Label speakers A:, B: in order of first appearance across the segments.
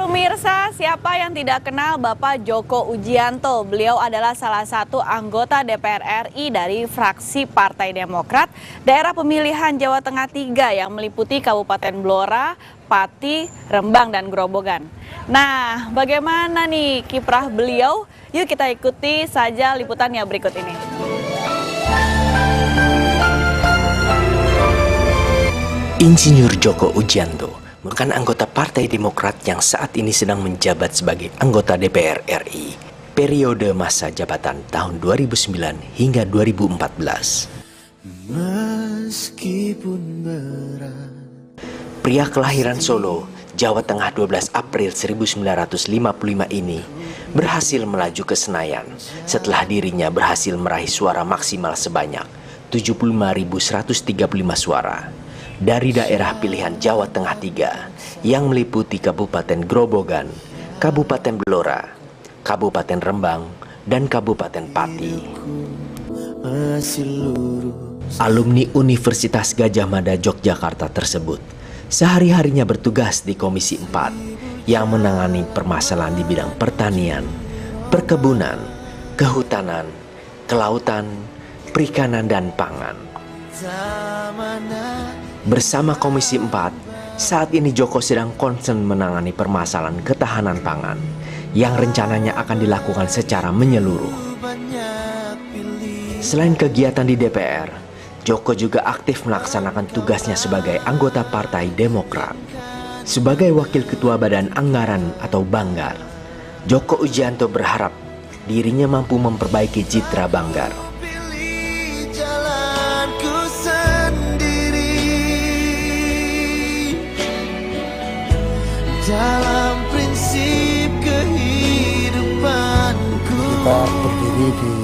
A: Pemirsa, siapa yang tidak kenal Bapak Joko Udjianto? Beliau adalah salah satu anggota DPR RI dari fraksi Partai Demokrat, daerah pemilihan Jawa Tengah 3 yang meliputi Kabupaten Blora, Pati, Rembang, dan Grobogan. Nah, bagaimana nih kiprah beliau? Yuk kita ikuti saja liputannya berikut ini.
B: Insinyur Joko Udjianto merupakan anggota Partai Demokrat yang saat ini sedang menjabat sebagai anggota DPR RI periode masa jabatan tahun 2009 hingga 2014. Pria kelahiran Solo, Jawa Tengah 12 April 1955 ini berhasil melaju ke Senayan setelah dirinya berhasil meraih suara maksimal sebanyak 75.135 suara dari daerah pilihan Jawa Tengah 3 yang meliputi Kabupaten Grobogan, Kabupaten Blora, Kabupaten Rembang, dan Kabupaten Pati. Alumni Universitas Gadjah Mada Yogyakarta tersebut sehari-harinya bertugas di Komisi 4 yang menangani permasalahan di bidang pertanian, perkebunan, kehutanan, kelautan, perikanan, dan pangan. Bersama Komisi 4, saat ini Joko sedang concern menangani permasalahan ketahanan pangan yang rencananya akan dilakukan secara menyeluruh. Selain kegiatan di DPR, Joko juga aktif melaksanakan tugasnya sebagai anggota Partai Demokrat. Sebagai Wakil Ketua Badan Anggaran atau Banggar, Joko Udjianto berharap dirinya mampu memperbaiki citra Banggar.
C: Dalam prinsip kehidupanku. Kita berdiri di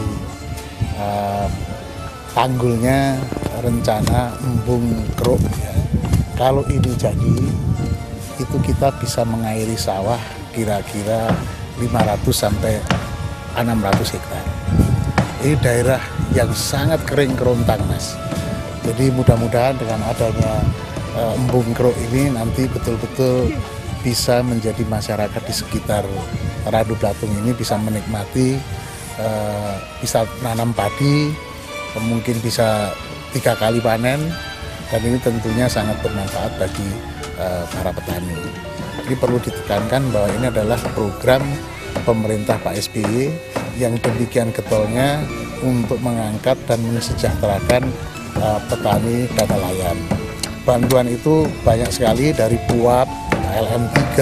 C: tanggulnya rencana embung keruk ya. Kalau ini jadi, itu kita bisa mengairi sawah kira-kira 500 sampai 600 hektar. Ini daerah yang sangat kering kerontang, Mas. Jadi mudah-mudahan dengan adanya embung keruk ini nanti betul-betul bisa menjadi masyarakat di sekitar Radu Blatung ini bisa menikmati, bisa nanam padi, mungkin bisa 3 kali panen, dan ini tentunya sangat bermanfaat bagi para petani. Ini perlu ditekankan bahwa ini adalah program pemerintah Pak SBY yang demikian getolnya untuk mengangkat dan mensejahterakan petani dan nelayan. Bantuan itu banyak sekali dari PUAP, LM3,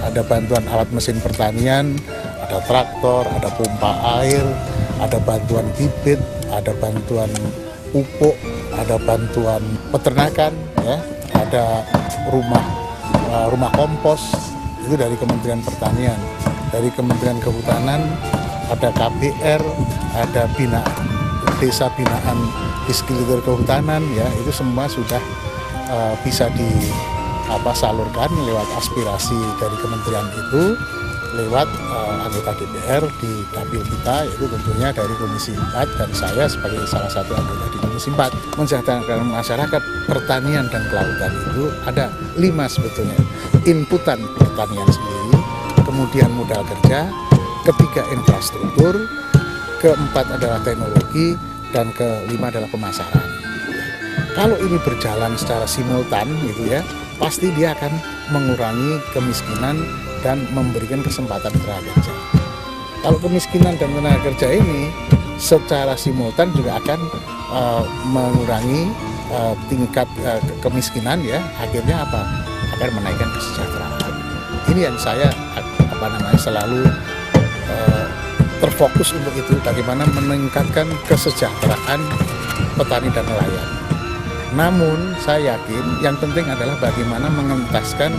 C: ada bantuan alat mesin pertanian, ada traktor, ada pompa air, ada bantuan bibit, ada bantuan pupuk, ada bantuan peternakan, ya, ada rumah kompos, itu dari Kementerian Pertanian. Dari Kementerian Kehutanan ada KPR, ada desa binaan Diskiliter Kehutanan, ya, itu semua sudah bisa disalurkan lewat aspirasi dari kementerian itu, lewat anggota DPR di dapil kita, yaitu tentunya dari Komisi 4 dan saya sebagai salah satu anggota di Komisi 4. Mensejahterakan masyarakat pertanian dan kelautan itu ada 5 sebetulnya. Inputan pertanian sendiri, kemudian modal kerja, ketiga infrastruktur, keempat adalah teknologi, dan kelima adalah pemasaran. Kalau ini berjalan secara simultan gitu ya, pasti dia akan mengurangi kemiskinan dan memberikan kesempatan tenaga kerja. Kalau kemiskinan dan tenaga kerja ini secara simultan juga akan mengurangi tingkat kemiskinan, ya, akhirnya apa? Akan menaikkan kesejahteraan. Ini yang saya selalu terfokus untuk itu, bagaimana meningkatkan kesejahteraan petani dan nelayan. Namun saya yakin yang penting adalah bagaimana mengentaskan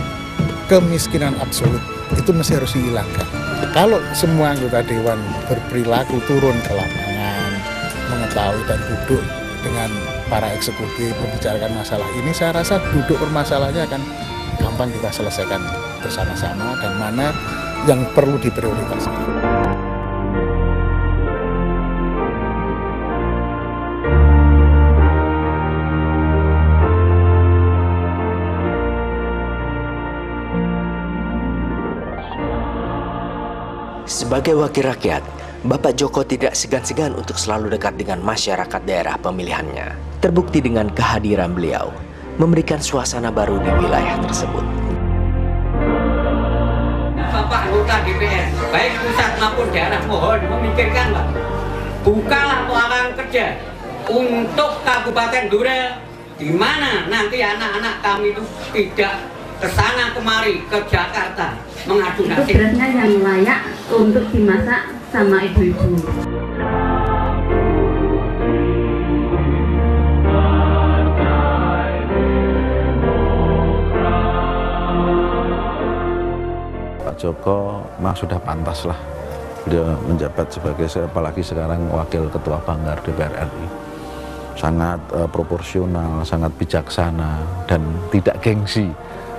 C: kemiskinan absolut. Itu mesti harus dihilangkan. Kalau semua anggota dewan berperilaku turun ke lapangan, mengetahui dan duduk dengan para eksekutif membicarakan masalah ini, saya rasa duduk permasalahannya akan gampang kita selesaikan bersama-sama, dan mana yang perlu diprioritaskan.
B: Sebagai wakil rakyat, Bapak Joko tidak segan-segan untuk selalu dekat dengan masyarakat daerah pemilihannya. Terbukti dengan kehadiran beliau, memberikan suasana baru di wilayah tersebut.
D: Bapak anggota DPR, baik pusat maupun daerah, mohon memikirkan, Pak. Bukalah lapangan kerja untuk Kabupaten Blora, di mana nanti anak-anak kami itu tidak kesana kemari ke Jakarta mengadu nasib.
E: Itu berasnya yang layak untuk dimasak sama ibu-ibu.
F: Pak Joko memang sudah pantas lah beliau menjabat sebagai, apalagi sekarang wakil ketua Banggar DPR RI. Sangat proporsional, sangat bijaksana, dan tidak gengsi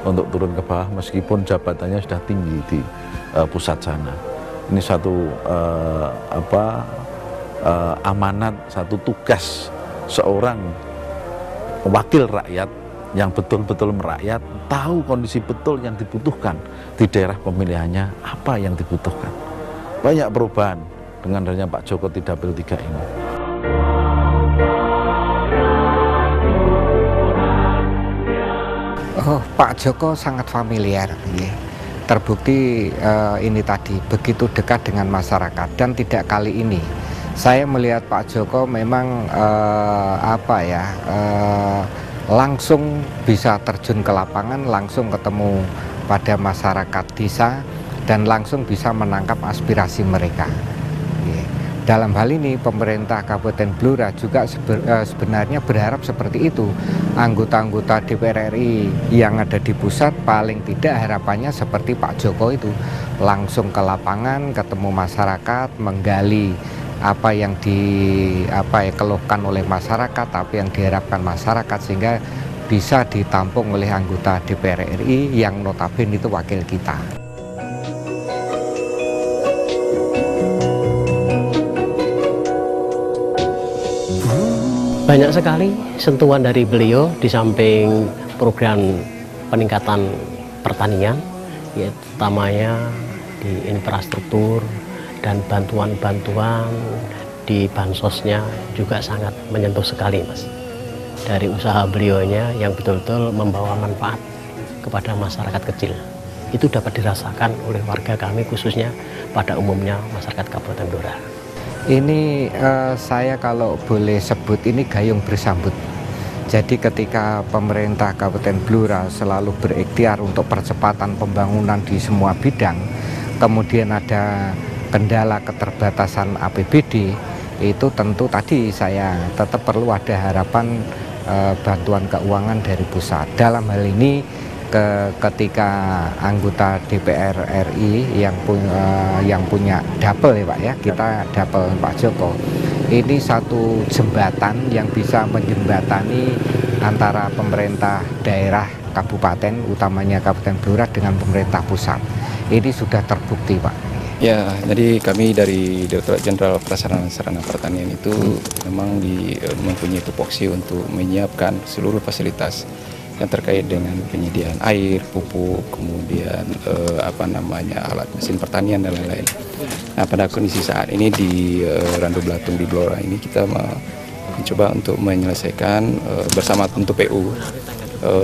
F: untuk turun ke bawah meskipun jabatannya sudah tinggi di pusat sana. Ini satu amanat, satu tugas seorang wakil rakyat yang betul-betul merakyat, tahu kondisi betul yang dibutuhkan di daerah pemilihannya, apa yang dibutuhkan. Banyak perubahan dengan adanya Pak Joko di Dapil 3 ini.
G: Oh, Pak Joko sangat familiar, ya. Terbukti ini tadi begitu dekat dengan masyarakat, dan tidak kali ini saya melihat Pak Joko memang langsung bisa terjun ke lapangan, langsung ketemu pada masyarakat desa, dan langsung bisa menangkap aspirasi mereka. Dalam hal ini pemerintah Kabupaten Blora juga sebenarnya berharap seperti itu. Anggota-anggota DPR RI yang ada di pusat paling tidak harapannya seperti Pak Joko itu, langsung ke lapangan, ketemu masyarakat, menggali apa yang dikeluhkan oleh masyarakat, apa yang diharapkan masyarakat, sehingga bisa ditampung oleh anggota DPR RI yang notabene itu wakil kita.
H: Banyak sekali sentuhan dari beliau di samping program peningkatan pertanian, ya, utamanya di infrastruktur dan bantuan-bantuan di bansosnya juga sangat menyentuh sekali, Mas. Dari usaha beliaunya yang betul-betul membawa manfaat kepada masyarakat kecil, itu dapat dirasakan oleh warga kami, khususnya pada umumnya masyarakat Kabupaten Blora.
G: Ini saya kalau boleh sebut ini gayung bersambut. Jadi ketika pemerintah Kabupaten Blora selalu berikhtiar untuk percepatan pembangunan di semua bidang, kemudian ada kendala keterbatasan APBD, itu tentu tadi saya tetap perlu ada harapan bantuan keuangan dari pusat. Dalam hal ini ketika anggota DPR RI yang punya double ya Pak ya, kita double Pak Joko. Ini satu jembatan yang bisa menjembatani antara pemerintah daerah kabupaten, utamanya Kabupaten Blora dengan pemerintah pusat. Ini sudah terbukti Pak.
I: Ya, jadi kami dari Direktorat Jenderal Prasarana Sarana Pertanian itu memang mempunyai tupoksi untuk menyiapkan seluruh fasilitas yang terkait dengan penyediaan air, pupuk, kemudian alat mesin pertanian dan lain-lain. Nah, pada kondisi saat ini di Randu Belatung di Blora ini kita mencoba untuk menyelesaikan bersama untuk PU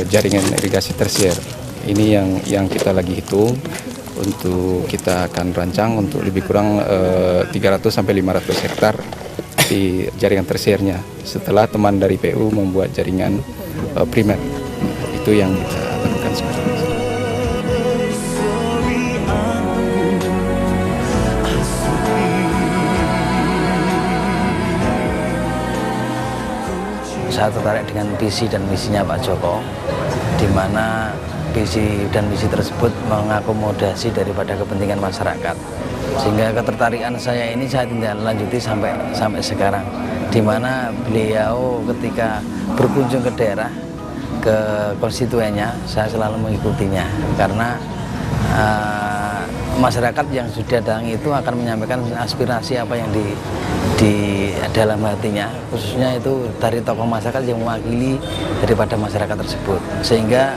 I: jaringan irigasi tersier. Ini yang kita lagi hitung. Untuk kita akan rancang untuk lebih kurang 300 sampai 500 hektar di jaringan tersiernya setelah teman dari PU membuat jaringan primer. Itu yang kita lakukan sekarang.
J: Saya tertarik dengan visi dan misinya Pak Joko, di mana visi dan misi tersebut mengakomodasi daripada kepentingan masyarakat, sehingga ketertarikan saya ini saya tidak lanjuti sampai sekarang, di mana beliau ketika berkunjung ke daerah, ke konstituennya, saya selalu mengikutinya karena masyarakat yang sudah datang itu akan menyampaikan aspirasi apa yang di dalam hatinya, khususnya itu dari tokoh masyarakat yang mewakili daripada masyarakat tersebut, sehingga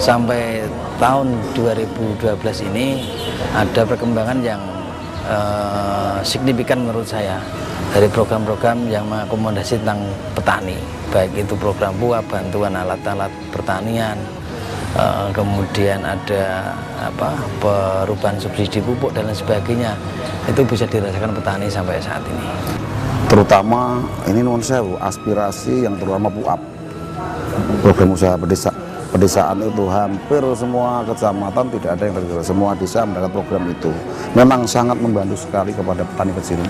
J: sampai tahun 2012 ini ada perkembangan yang signifikan menurut saya dari program-program yang mengakomodasi tentang petani, baik itu program PUAP, bantuan alat-alat pertanian, kemudian ada perubahan subsidi pupuk dan lain sebagainya, itu bisa dirasakan petani sampai saat ini.
K: Terutama ini non sewu aspirasi yang terutama PUAP, program usaha pedesaan itu hampir semua kecamatan tidak ada yang tergerak, semua desa mendapat program itu. Memang sangat membantu sekali kepada petani kecil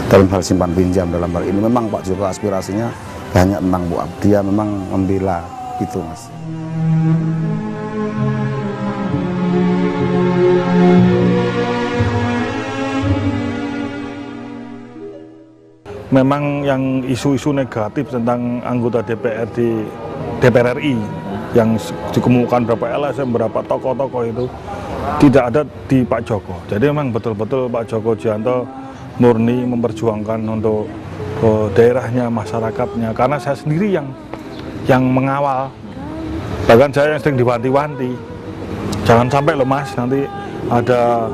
K: dalam hal simpan pinjam. Dalam hal ini memang Pak Joko aspirasinya hanya tentang PUAP, dia memang membela itu Mas.
L: Memang yang isu-isu negatif tentang anggota DPR di DPR RI yang dikemukakan berapa LSM, berapa tokoh-tokoh itu tidak ada di Pak Joko. Jadi memang betul-betul Pak Joko Ujianto murni memperjuangkan untuk daerahnya, masyarakatnya. Karena saya sendiri yang mengawal, bahkan saya yang sering diwanti-wanti, jangan sampai loh Mas, nanti ada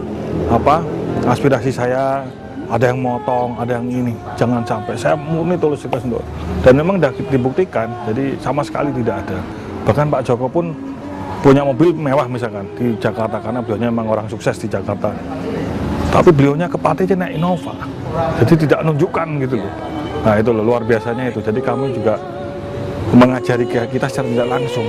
L: aspirasi saya, ada yang motong, ada yang ini, jangan sampai. Saya murni tulus ikhlas untuk, dan memang sudah dibuktikan, jadi sama sekali tidak ada. Bahkan Pak Joko pun punya mobil mewah misalkan di Jakarta, karena beliaunya memang orang sukses di Jakarta. Tapi beliaunya ke Pati naik Innova, jadi tidak menunjukkan gitu loh. Nah itu loh, luar biasanya itu. Jadi kami juga mengajari kita secara tidak langsung.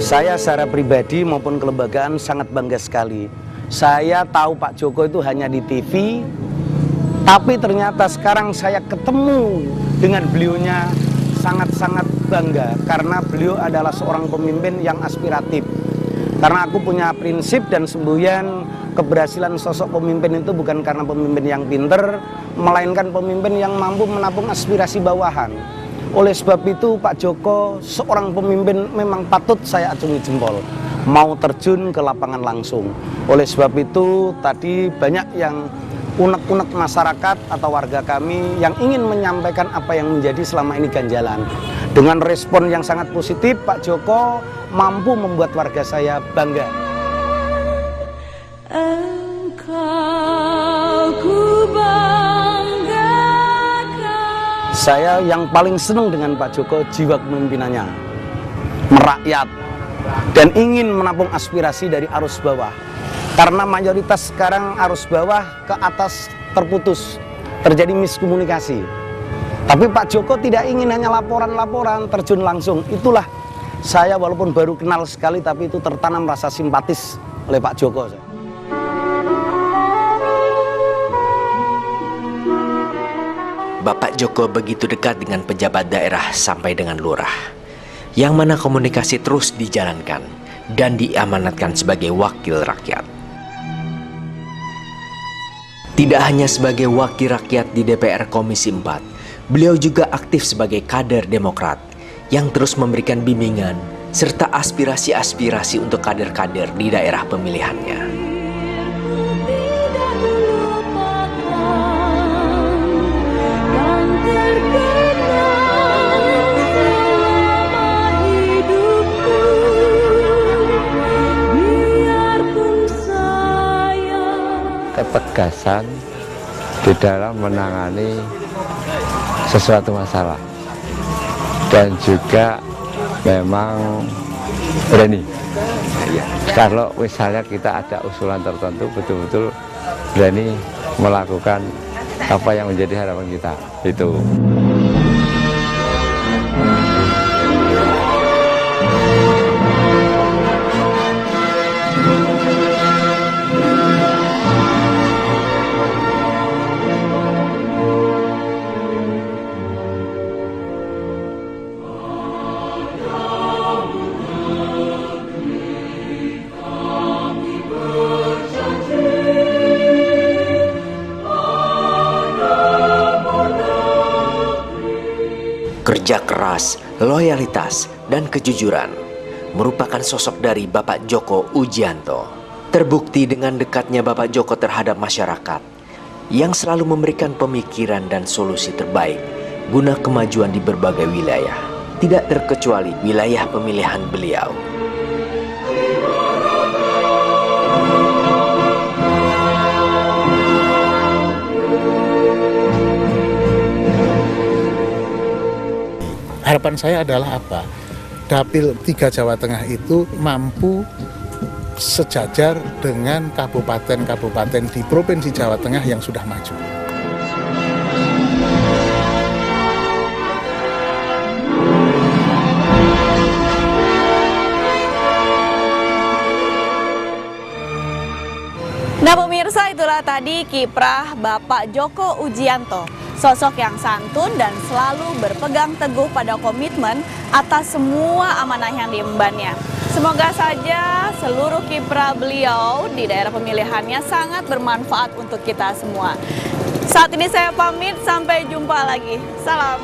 M: Saya secara pribadi maupun kelembagaan sangat bangga sekali. Saya tahu Pak Joko itu hanya di TV, tapi ternyata sekarang saya ketemu dengan beliaunya sangat-sangat bangga karena beliau adalah seorang pemimpin yang aspiratif. Karena aku punya prinsip dan semboyan keberhasilan sosok pemimpin itu bukan karena pemimpin yang pinter, melainkan pemimpin yang mampu menampung aspirasi bawahan. Oleh sebab itu Pak Joko seorang pemimpin memang patut saya acungi jempol, mau terjun ke lapangan langsung. Oleh sebab itu tadi banyak yang unek-unek masyarakat atau warga kami yang ingin menyampaikan apa yang menjadi selama ini ganjalan. Dengan respon yang sangat positif, Pak Joko mampu membuat warga saya bangga. Saya yang paling senang dengan Pak Joko jiwa kepemimpinannya, merakyat dan ingin menampung aspirasi dari arus bawah. Karena mayoritas sekarang arus bawah ke atas terputus, terjadi miskomunikasi. Tapi Pak Joko tidak ingin hanya laporan-laporan, terjun langsung. Itulah saya walaupun baru kenal sekali, tapi itu tertanam rasa simpatis oleh Pak Joko.
B: Bapak Joko begitu dekat dengan pejabat daerah sampai dengan lurah, yang mana komunikasi terus dijalankan dan diamanatkan sebagai wakil rakyat. Tidak hanya sebagai wakil rakyat di DPR Komisi 4, beliau juga aktif sebagai kader Demokrat yang terus memberikan bimbingan serta aspirasi-aspirasi untuk kader-kader di daerah pemilihannya.
N: Ketegasan di dalam menangani sesuatu masalah dan juga memang berani. Kalau misalnya kita ada usulan tertentu, betul-betul berani melakukan apa yang menjadi harapan kita itu.
B: Kerja keras, loyalitas, dan kejujuran merupakan sosok dari Bapak Joko Ujianto. Terbukti dengan dekatnya Bapak Joko terhadap masyarakat yang selalu memberikan pemikiran dan solusi terbaik guna kemajuan di berbagai wilayah, tidak terkecuali wilayah pemilihan beliau.
C: Harapan saya adalah apa? Dapil 3 Jawa Tengah itu mampu sejajar dengan kabupaten-kabupaten di Provinsi Jawa Tengah yang sudah maju.
A: Nah pemirsa, itulah tadi kiprah Bapak Joko Ujianto. Sosok yang santun dan selalu berpegang teguh pada komitmen atas semua amanah yang diembannya. Semoga saja seluruh kiprah beliau di daerah pemilihannya sangat bermanfaat untuk kita semua. Saat ini saya pamit, sampai jumpa lagi. Salam.